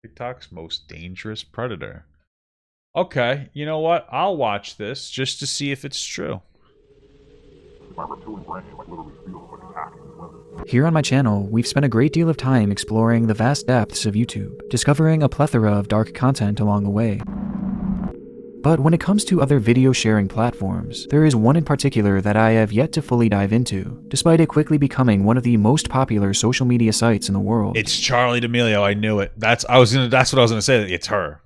TikTok's most dangerous predator. Okay, you know what? I'll watch this just to see if it's true. Here on my channel, we've spent a great deal of time exploring the vast depths of YouTube, discovering a plethora of dark content along the way. But when it comes to other video sharing platforms, there is one in particular that I have yet to fully dive into, despite it quickly becoming one of the most popular social media sites in the world. It's Charlie D'Amelio. I knew it. That's what I was gonna say. It's her.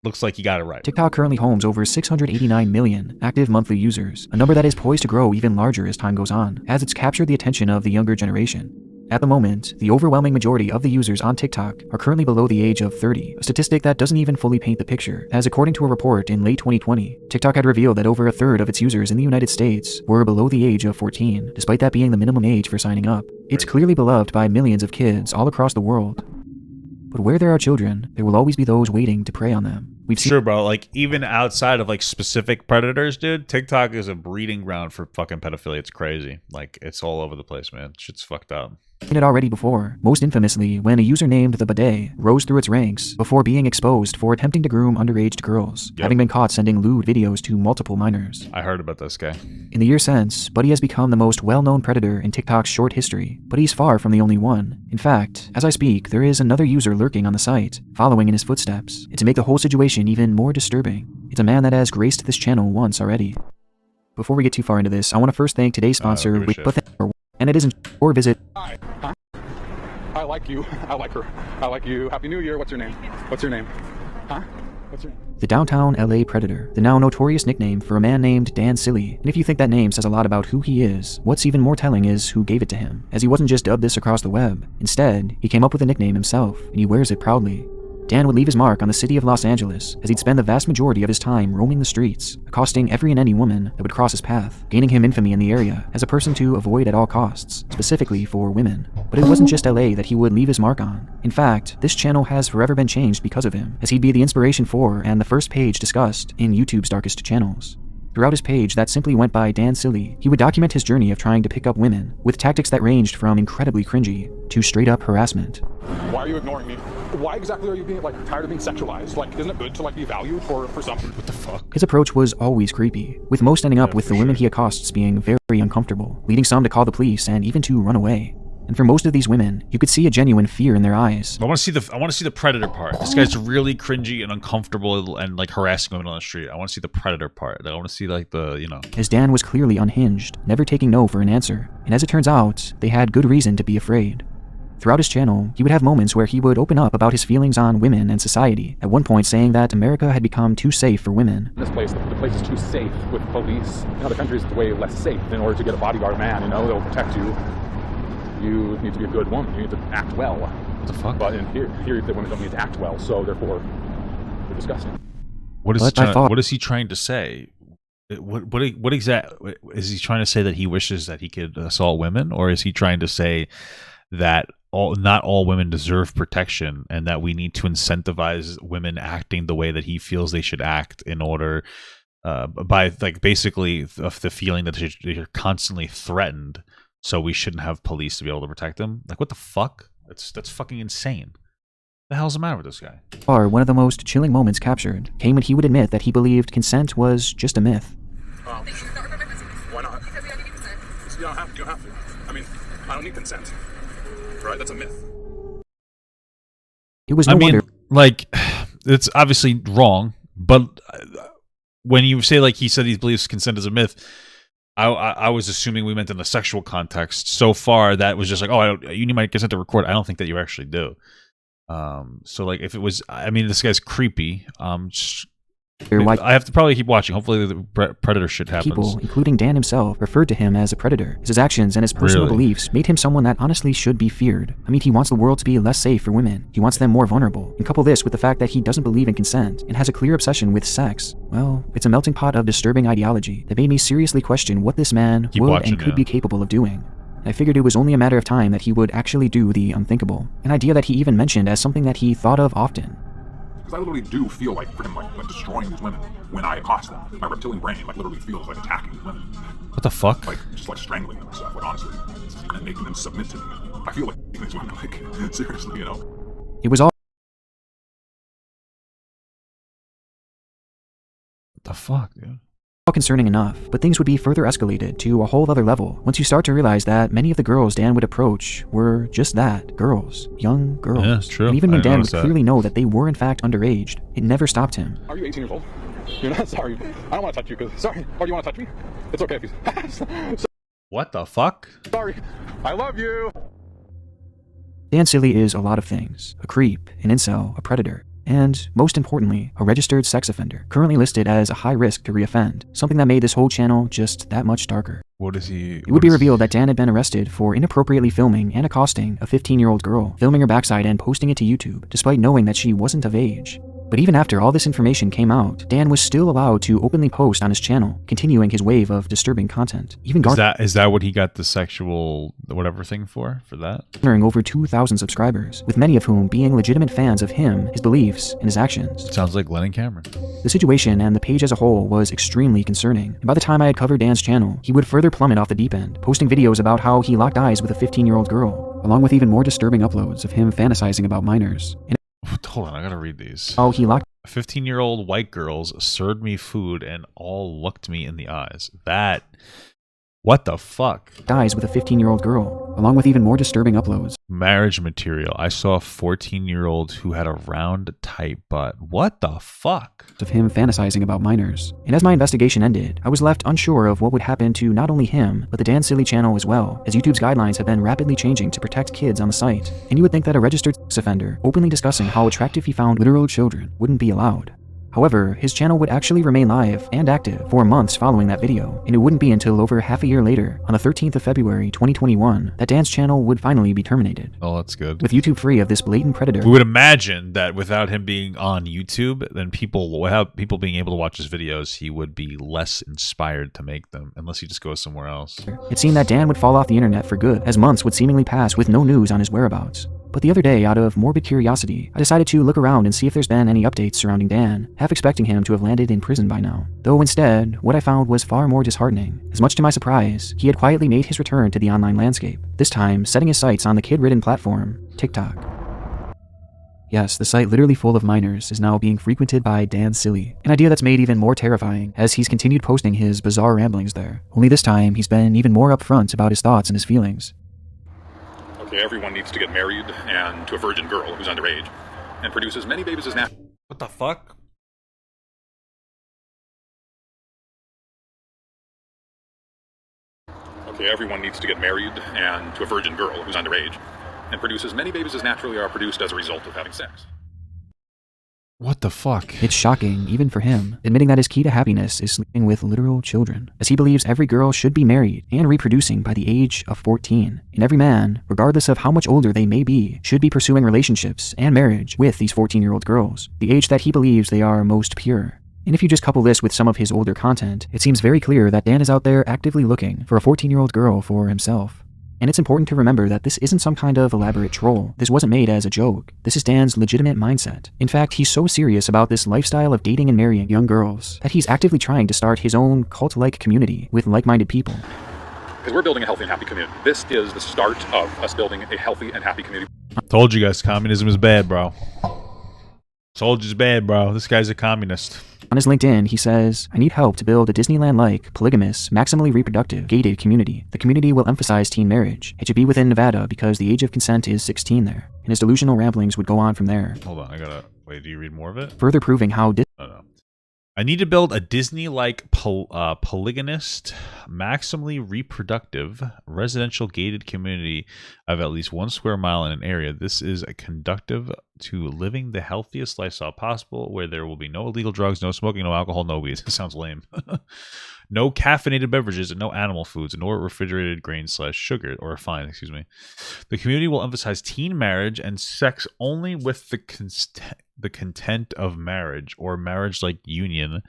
Looks like you got it right. TikTok currently homes over 689 million active monthly users, a number that is poised to grow even larger as time goes on, as it's captured the attention of the younger generation. At the moment, the overwhelming majority of the users on TikTok are currently below the age of 30, a statistic that doesn't even fully paint the picture, as according to a report in late 2020, TikTok had revealed that over a third of its users in the United States were below the age of 14, despite that being the minimum age for signing up. It's clearly beloved by millions of kids all across the world. But where there are children, there will always be those waiting to prey on them. We've seen— Sure, bro. Like, even outside of like specific predators, dude, TikTok is a breeding ground for fucking pedophilia. It's crazy. Like, it's all over the place, man. Shit's fucked up. It already before, most infamously when a user named The Bidet rose through its ranks before being exposed for attempting to groom underage girls, having been caught sending lewd videos to multiple minors. I heard about this guy. In the years since, Buddy has become the most well-known predator in TikTok's short history, but he's far from the only one. In fact, as I speak, there is another user lurking on the site, following in his footsteps. And to make the whole situation even more disturbing, it's a man that has graced this channel once already. Before we get too far into this, I want to first thank today's sponsor, and it isn't or visit. Hi. Huh? I like you. I like her. I like you. Happy New Year. What's your name? What's your name? Huh? What's your name? The Downtown LA Predator, the now notorious nickname for a man named Dan Silly. And if you think that name says a lot about who he is, what's even more telling is who gave it to him, as he wasn't just dubbed this across the web. Instead, he came up with the nickname himself, and he wears it proudly. Dan would leave his mark on the city of Los Angeles, as he'd spend the vast majority of his time roaming the streets, accosting every and any woman that would cross his path, gaining him infamy in the area as a person to avoid at all costs, specifically for women. But it wasn't just LA that he would leave his mark on. In fact, this channel has forever been changed because of him, as he'd be the inspiration for and the first page discussed in YouTube's darkest channels. Throughout his page that simply went by Dan Silly, he would document his journey of trying to pick up women, with tactics that ranged from incredibly cringy to straight-up harassment. Why are you ignoring me? Why exactly are you being, tired of being sexualized? Isn't it good to, be valued for something? What the fuck? His approach was always creepy, with most ending up with the women he accosts being very uncomfortable, leading some to call the police and even to run away. And for most of these women, you could see a genuine fear in their eyes. I want to see the predator part. This guy's really cringy and uncomfortable and harassing women on the street. I want to see the predator part. I want to see As Dan was clearly unhinged, never taking no for an answer. And as it turns out, they had good reason to be afraid. Throughout his channel, he would have moments where he would open up about his feelings on women and society, at one point saying that America had become too safe for women. This place, the place is too safe with police. The country's way less safe. In order to get a bodyguard man, they'll protect you. You need to be a good woman. You need to act well. What the fuck? But in here the women don't need to act well, so therefore they're disgusting. What is he trying to say? What exactly is he trying to say? That he wishes that he could assault women, or is he trying to say that not all women deserve protection, and that we need to incentivize women acting the way that he feels they should act in order by basically the feeling that they're constantly threatened? So we shouldn't have police to be able to protect them? What the fuck? That's fucking insane. The hell's the matter with this guy? One of the most chilling moments captured came when he would admit that he believed consent was just a myth. Why not? You don't have to. I don't need consent. Right? That's a myth. It was no wonder. It's obviously wrong, but when you say he said he believes consent is a myth, I was assuming we meant in the sexual context. So far, that was just you need my consent to record. I don't think that you actually do. If it was, this guy's creepy. I have to probably keep watching. Hopefully the predator shit happens. People, including Dan himself, referred to him as a predator. His actions and his personal beliefs made him someone that honestly should be feared. He wants the world to be less safe for women. He wants them more vulnerable. And couple this with the fact that he doesn't believe in consent and has a clear obsession with sex. Well, it's a melting pot of disturbing ideology that made me seriously question what this man could be capable of doing. I figured it was only a matter of time that he would actually do the unthinkable, an idea that he even mentioned as something that he thought of often. Because I literally do feel like destroying these women when I accost them. My reptilian brain literally feels like attacking these women. What the fuck? Just strangling them and stuff, honestly. And making them submit to me. I feel like these women, seriously, It was all The fuck, dude? All concerning enough, but things would be further escalated to a whole other level once you start to realize that many of the girls Dan would approach were just that, girls, young girls. Yeah, true. And even when Dan would that. clearly know that they were in fact underage, it never stopped him. Are you 18 years old? You're not? Sorry. I don't want to touch you because, sorry. Oh, you want to touch me? It's okay if you... What the fuck? Sorry. I love you. Dan Silly is a lot of things. A creep, an incel, a predator, and, most importantly, a registered sex offender, currently listed as a high risk to reoffend, something that made this whole channel just that much darker. What is he? It would be revealed that Dan had been arrested for inappropriately filming and accosting a 15-year-old girl, filming her backside and posting it to YouTube, despite knowing that she wasn't of age. But even after all this information came out, Dan was still allowed to openly post on his channel, continuing his wave of disturbing content. Even is that what he got the sexual whatever thing for that? Garnering over 2,000 subscribers, with many of whom being legitimate fans of him, his beliefs, and his actions. Sounds like Glenn and Cameron. The situation and the page as a whole was extremely concerning, and by the time I had covered Dan's channel, he would further plummet off the deep end, posting videos about how he locked eyes with a 15-year-old girl, along with even more disturbing uploads of him fantasizing about minors. And hold on, I gotta read these. how he locked 15-year-old white girls served me food and all looked me in the eyes. What the fuck? eyes with a 15-year-old girl, along with even more disturbing uploads. Marriage material. I saw a 14-year-old who had a round, tight butt. What the fuck? Of him fantasizing about minors. And as my investigation ended, I was left unsure of what would happen to not only him, but the Dan Silly channel as well, as YouTube's guidelines have been rapidly changing to protect kids on the site. And you would think that a registered sex offender openly discussing how attractive he found literal children wouldn't be allowed. However, his channel would actually remain live and active for months following that video, and it wouldn't be until over half a year later, on the 13th of February 2021, that Dan's channel would finally be terminated. Oh, that's good. With YouTube free of this blatant predator. We would imagine that without him being on YouTube, then without people being able to watch his videos, he would be less inspired to make them, unless he just goes somewhere else. It seemed that Dan would fall off the internet for good, as months would seemingly pass with no news on his whereabouts. But the other day, out of morbid curiosity, I decided to look around and see if there's been any updates surrounding Dan, half expecting him to have landed in prison by now. Though instead, what I found was far more disheartening, as much to my surprise, he had quietly made his return to the online landscape, this time setting his sights on the kid-ridden platform, TikTok. Yes, the site literally full of minors is now being frequented by Dan Silly, an idea that's made even more terrifying as he's continued posting his bizarre ramblings there. Only this time, he's been even more upfront about his thoughts and his feelings. Okay, everyone needs to get married and to a virgin girl who's underage and produce as many babies as natural. What the fuck? Okay, everyone needs to get married and to a virgin girl who's underage and produce as many babies as naturally are produced as a result of having sex. What the fuck? It's shocking, even for him, admitting that his key to happiness is sleeping with literal children, as he believes every girl should be married and reproducing by the age of 14. And every man, regardless of how much older they may be, should be pursuing relationships and marriage with these 14-year-old girls, the age that he believes they are most pure. And if you just couple this with some of his older content, it seems very clear that Dan is out there actively looking for a 14-year-old girl for himself. And it's important to remember that this isn't some kind of elaborate troll. This wasn't made as a joke. This is Dan's legitimate mindset. In fact, he's so serious about this lifestyle of dating and marrying young girls that he's actively trying to start his own cult-like community with like-minded people. Because we're building a healthy and happy community. This is the start of us building a healthy and happy community. Told you guys, communism is bad, bro. Told you it's bad, bro. This guy's a communist. On his LinkedIn, he says, "I need help to build a Disneyland-like, polygamous, maximally reproductive, gated community. The community will emphasize teen marriage. It should be within Nevada because the age of consent is 16 there." And his delusional ramblings would go on from there. Hold on, wait, do you read more of it? Further proving how No. I need to build a Disney-like polygamist, maximally reproductive, residential gated community of at least 1 square mile in an area. This is conducive to living the healthiest lifestyle possible, where there will be no illegal drugs, no smoking, no alcohol, no weed. Sounds lame. No caffeinated beverages and no animal foods, nor refrigerated grain/sugar or refined, excuse me. The community will emphasize teen marriage and sex only with the content of marriage or marriage-like union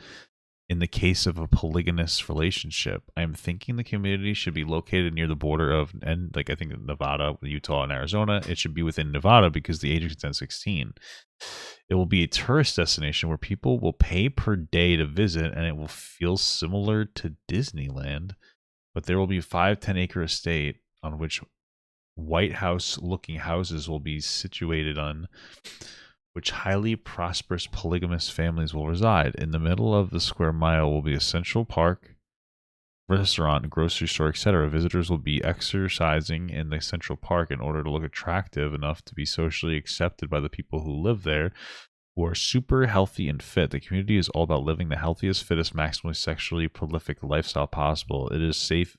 in the case of a polygamous relationship. I am thinking the community should be located near the border of, and like I think Nevada, Utah, and Arizona. It should be within Nevada because the age of consent is 16. It will be a tourist destination where people will pay per day to visit, and it will feel similar to Disneyland, but there will be a 5-10 acre estate on which White House looking houses will be situated on. which highly prosperous polygamous families will reside. In the middle of the square mile will be a central park, restaurant, grocery store, etc. Visitors will be exercising in the central park in order to look attractive enough to be socially accepted by the people who live there, who are super healthy and fit. The community is all about living the healthiest, fittest, maximally sexually prolific lifestyle possible. It is safe.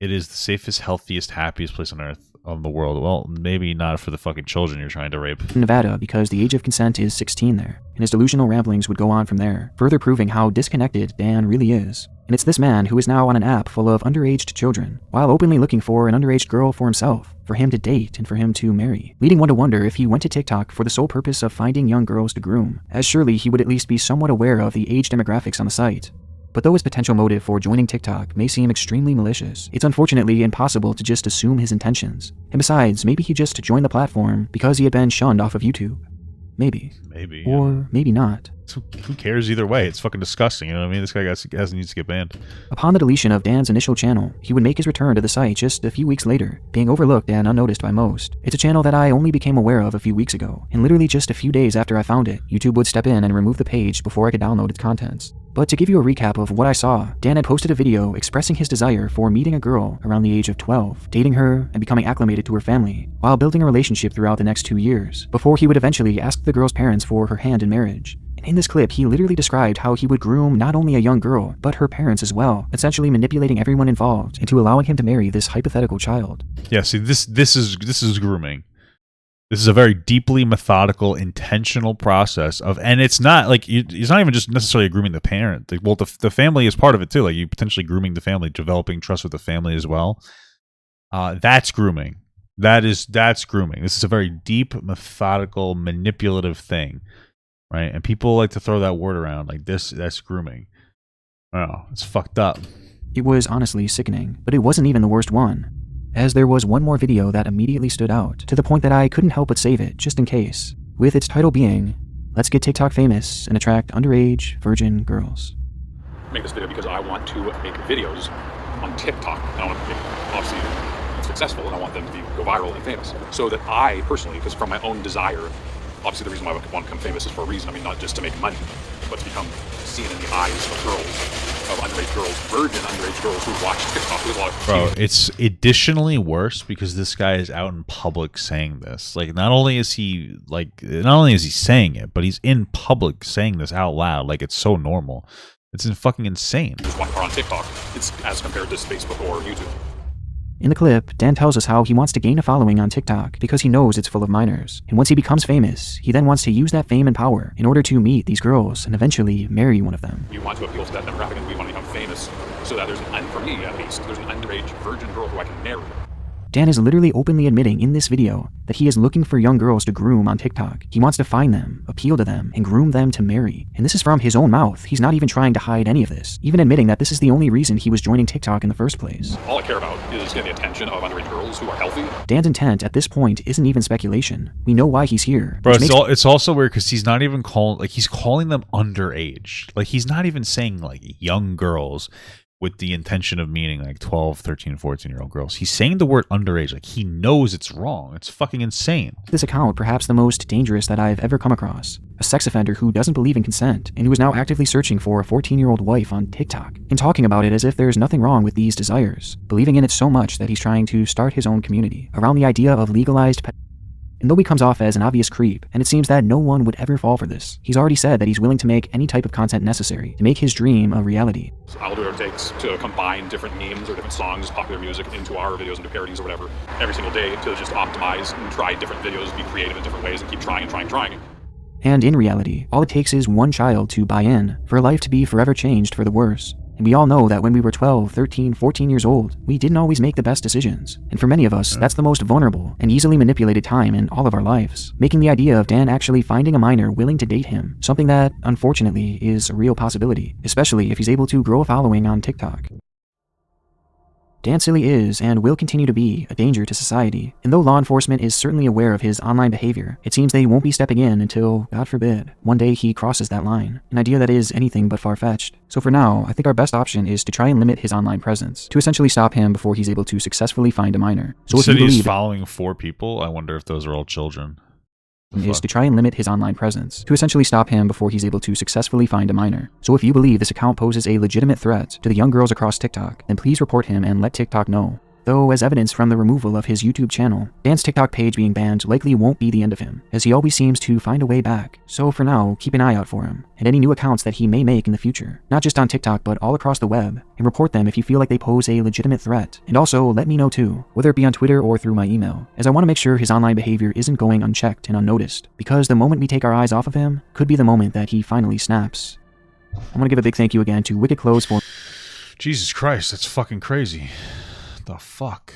It is the safest, healthiest, happiest place on earth, on the world. Well, maybe not for the fucking children you're trying to rape. Nevada, because the age of consent is 16 there, and his delusional ramblings would go on from there, further proving how disconnected Dan really is. And it's this man who is now on an app full of underaged children, while openly looking for an underage girl for himself, for him to date and for him to marry, leading one to wonder if he went to TikTok for the sole purpose of finding young girls to groom, as surely he would at least be somewhat aware of the age demographics on the site. But though his potential motive for joining TikTok may seem extremely malicious, it's unfortunately impossible to just assume his intentions. And besides, maybe he just joined the platform because he had been shunned off of YouTube. Maybe. Maybe. Or maybe not. So who cares either way? It's fucking disgusting. You know what I mean? This guy needs to get banned. Upon the deletion of Dan's initial channel, he would make his return to the site just a few weeks later, being overlooked and unnoticed by most. It's a channel that I only became aware of a few weeks ago, and literally just a few days after I found it, YouTube would step in and remove the page before I could download its contents. But to give you a recap of what I saw, Dan had posted a video expressing his desire for meeting a girl around the age of 12, dating her, and becoming acclimated to her family, while building a relationship throughout the next 2 years, before he would eventually ask the girl's parents for her hand in marriage. And in this clip, he literally described how he would groom not only a young girl, but her parents as well, essentially manipulating everyone involved into allowing him to marry this hypothetical child. Yeah, see, this is grooming. This is a very deeply methodical, intentional process of, and it's not like he's not even just necessarily grooming the parent. Well, the family is part of it too. Like you potentially grooming the family, developing trust with the family as well. That's grooming. That's grooming. This is a very deep, methodical, manipulative thing, right? And people like to throw that word around like this. That's grooming. Oh, it's fucked up. It was honestly sickening, but it wasn't even the worst one, as there was one more video that immediately stood out, to the point that I couldn't help but save it, just in case, with its title being, "Let's Get TikTok Famous and Attract Underage Virgin Girls." Make this video because I want to make videos on TikTok. And I want to make, obviously, successful, and I want them to go viral and famous. So that I personally, because from my own desire, obviously the reason why I want to become famous is for a reason. I mean, not just to make money, but to become seen in the eyes of girls, of underage girls, virgin underage girls who watch TikTok. There's a lot of Bro, it's additionally worse because this guy is out in public saying this. Like, not only is he saying it, but he's in public saying this out loud. Like, it's so normal. It's fucking insane. Just are on TikTok. It's as compared to Facebook or YouTube. In the clip, Dan tells us how he wants to gain a following on TikTok because he knows it's full of minors, and once he becomes famous, he then wants to use that fame and power in order to meet these girls and eventually marry one of them. You want to appeal to that demographic, and we want to become famous so that for me at least, there's an underage virgin girl who I can marry. Dan is literally openly admitting in this video that he is looking for young girls to groom on TikTok. He wants to find them, appeal to them, and groom them to marry. And this is from his own mouth. He's not even trying to hide any of this, even admitting that this is the only reason he was joining TikTok in the first place. All I care about is getting the attention of underage girls who are healthy. Dan's intent at this point isn't even speculation. We know why he's here. Bro, it's also weird because he's not even he's calling them underage. Like, he's not even saying like young girls with the intention of meaning like 12, 13, 14-year-old girls. He's saying the word underage. Like, he knows it's wrong. It's fucking insane. This account, perhaps the most dangerous that I've ever come across. A sex offender who doesn't believe in consent and who is now actively searching for a 14-year-old wife on TikTok and talking about it as if there's nothing wrong with these desires, believing in it so much that he's trying to start his own community around the idea of legalized And though he comes off as an obvious creep, and it seems that no one would ever fall for this, he's already said that he's willing to make any type of content necessary to make his dream a reality. I'll do whatever it takes to combine different memes or different songs, popular music into our videos and do parodies or whatever every single day to just optimize and try different videos, be creative in different ways, and keep trying. And in reality, all it takes is one child to buy in for life to be forever changed for the worse. And we all know that when we were 12, 13, 14 years old, we didn't always make the best decisions. And for many of us, that's the most vulnerable and easily manipulated time in all of our lives, making the idea of Dan actually finding a minor willing to date him something that, unfortunately, is a real possibility, especially if he's able to grow a following on TikTok. Dan Silly is, and will continue to be, a danger to society, and though law enforcement is certainly aware of his online behavior, it seems they won't be stepping in until, God forbid, one day he crosses that line, an idea that is anything but far-fetched. So for now, I think our best option is to try and limit his online presence, to essentially stop him before he's able to successfully find a minor. So if you believe he's following 4 people, I wonder if those are all children. is to try and limit his online presence, to essentially stop him before he's able to successfully find a minor. So if you believe this account poses a legitimate threat to the young girls across TikTok, then please report him and let TikTok know. Though, as evidence from the removal of his YouTube channel, Dan's TikTok page being banned likely won't be the end of him, as he always seems to find a way back. So for now, keep an eye out for him, and any new accounts that he may make in the future, not just on TikTok but all across the web, and report them if you feel like they pose a legitimate threat. And also, let me know too, whether it be on Twitter or through my email, as I want to make sure his online behavior isn't going unchecked and unnoticed, because the moment we take our eyes off of him could be the moment that he finally snaps. I want to give a big thank you again to Wicked Clothes for... Jesus Christ, that's fucking crazy. The fuck?